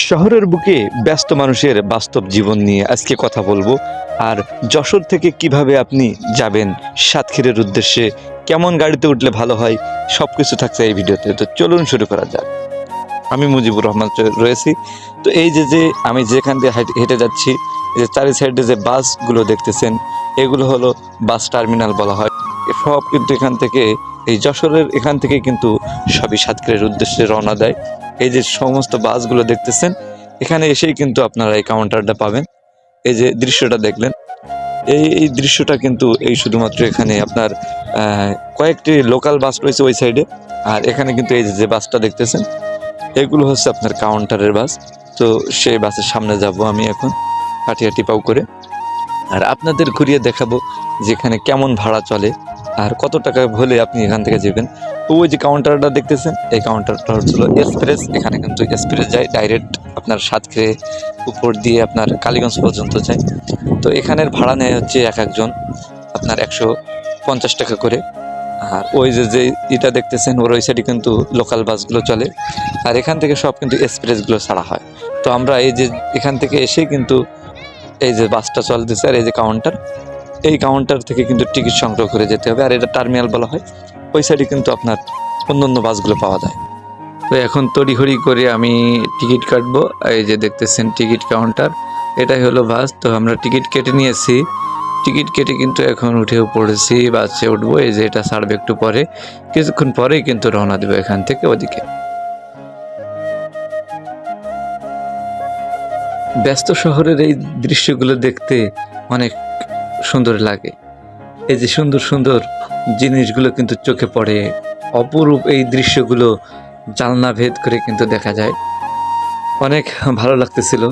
শহরের বুকে ব্যস্ত মানুষের বাস্তব জীবন নিয়ে আজকে কথা বলবো। আর যশোর থেকে কিভাবে আপনি যাবেন সাতক্ষীরার উদ্দেশ্যে, কেমন গাড়িতে উঠলে ভালো হয়, সব কিছু থাকছে এই ভিডিওতে। তো চলুন শুরু করা যাক। আমি মুজিবুর রহমান রয়েছি। তো এই যে আমি যেখান দিয়ে হেঁটে যাচ্ছি, এই যে চারি সাইডে যে বাসগুলো দেখতেছেন, এগুলো হলো বাস টার্মিনাল বলা হয়। সব কিন্তু এখান থেকে, এই যশোরের এখান থেকে কিন্তু সবই সাতক্ষীরার উদ্দেশ্যে রওনা দেয়। এই যে সমস্ত বাসগুলো দেখতেছেন, এখানে এসেই কিন্তু আপনারা এই কাউন্টারটা পাবেন। এই যে দৃশ্যটা দেখলেন, এই দৃশ্যটা কিন্তু এই শুধুমাত্র এখানে আপনার কয়েকটি লোকাল বাস রয়েছে ওই সাইডে। আর এখানে কিন্তু এই যে বাসটা দেখতেছেন, এগুলো হচ্ছে আপনার কাউন্টারের বাস। তো সেই বাসের সামনে যাব আমি এখন হাঁটি পাও করে, আর আপনাদের ঘুরিয়ে দেখাবো যেখানে কেমন ভাড়া চলে আর কত টাকা হলে আপনি এখান থেকে যাবেন। তো ওই যে কাউন্টারটা দেখতেছেন, এই কাউন্টারটা হচ্ছিল এক্সপ্রেস। এখানে কিন্তু এক্সপ্রেস যায় ডাইরেক্ট আপনার সাতক্ষীরা উপর দিয়ে আপনার কালীগঞ্জ পর্যন্ত যায়। তো এখানের ভাড়া নেয় হচ্ছে একজন আপনার 150 টাকা করে। আর ওই যে এটা দেখতেছেন, ওর ওই সাইডে কিন্তু লোকাল বাসগুলো চলে, আর এখান থেকে সব কিন্তু এক্সপ্রেসগুলো ছাড়া হয়। তো আমরা এই যে এখান থেকে এসে কিন্তু এই যে বাসটা চলতেছে, আর এই যে কাউন্টার, এই কাউন্টার থেকে কিন্তু টিকিট সংগ্রহ করে যেতে হবে। আর এটা টার্মিনাল বলা হয়। ওই সাইডে কিন্তু আপনার অন্য বাসগুলো পাওয়া যায়। তো এখন তড়িঘড়ি করে আমি টিকিট কাটবো। এই যে দেখতেছেন টিকিট কাউন্টার, এটাই হলো বাস। তো আমরা টিকিট কেটে নিয়েছি। টিকিট কেটে কিন্তু এখন উঠেও পড়েছি, বাসে উঠবো। এই যে এটা ছাড়বে একটু পরে, কিছুক্ষণ পরেই কিন্তু রওনা দেবো এখান থেকে ওদিকে। ব্যস্ত শহরের এই দৃশ্যগুলো দেখতে অনেক সুন্দর লাগে। এই যে সুন্দর সুন্দর জিনিসগুলো কিন্তু চোখে পড়ে, অপরূপ এই দৃশ্যগুলো জানলা ভেদ করে কিন্তু দেখা যায়। অনেক ভালো লাগতেছিল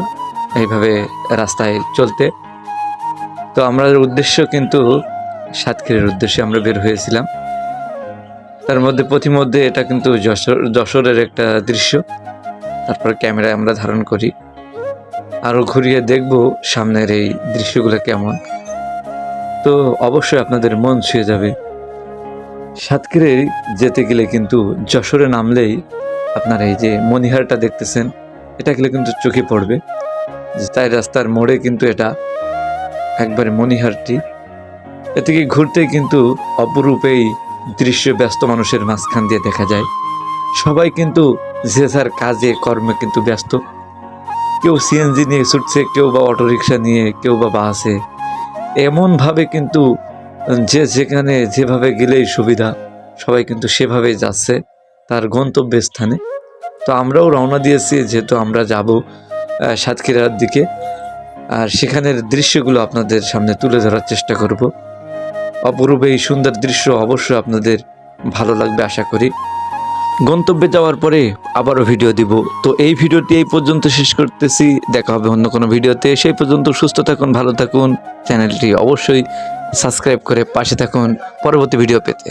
এইভাবে রাস্তায় চলতে। তো আমাদের উদ্দেশ্য কিন্তু সাতক্ষীরার উদ্দেশ্যে আমরা বের হয়েছিলাম। তার মধ্যে প্রতিমধ্যে এটা কিন্তু যশোরের একটা দৃশ্য। তারপর ক্যামেরায় আমরা ধারণ করি, আরও ঘুরিয়ে দেখব সামনের এই দৃশ্যগুলো কেমন। তো অবশ্যই আপনাদের মন ছুঁয়ে যাবে। সাতক্ষীরায় যেতে গেলে কিন্তু যশোরে নামলেই আপনার এই যে মনিহারটা দেখতেছেন, এটা গেলে কিন্তু চোখে পড়বে যে তাই রাস্তার মোড়ে কিন্তু এটা একবারে মনিহারটি। এ থেকে ঘুরতেই কিন্তু অপরূপ এই দৃশ্য ব্যস্ত মানুষের মাঝখান দিয়ে দেখা যায়। সবাই কিন্তু যে যার কাজে কর্মে কিন্তু ব্যস্ত। কেউ সিএনজি নিয়ে ছুটছে, কেউ বা অটোরিকশা নিয়ে, কেউ বা বাসে। এমনভাবে কিন্তু যে যেখানে যেভাবে গেলেই সুবিধা, সবাই কিন্তু সেভাবেই যাচ্ছে তার গন্তব্যের স্থানে। তো আমরাও রওনা দিয়েছি, যেহেতু আমরা যাব সাতক্ষীরার দিকে। আর সেখানের দৃশ্যগুলো আপনাদের সামনে তুলে ধরার চেষ্টা করব। অপরূপ এই সুন্দর দৃশ্য অবশ্যই আপনাদের ভালো লাগবে আশা করি। গন্তব্যে যাওয়ার পরে আবারও ভিডিও দিব। তো এই ভিডিওটি এই পর্যন্ত শেষ করতেছি, দেখা হবে অন্য কোনো ভিডিওতে। সেই পর্যন্ত সুস্থ থাকুন, ভালো থাকুন। চ্যানেলটি অবশ্যই সাবস্ক্রাইব করে পাশে থাকুন পরবর্তী ভিডিও পেতে।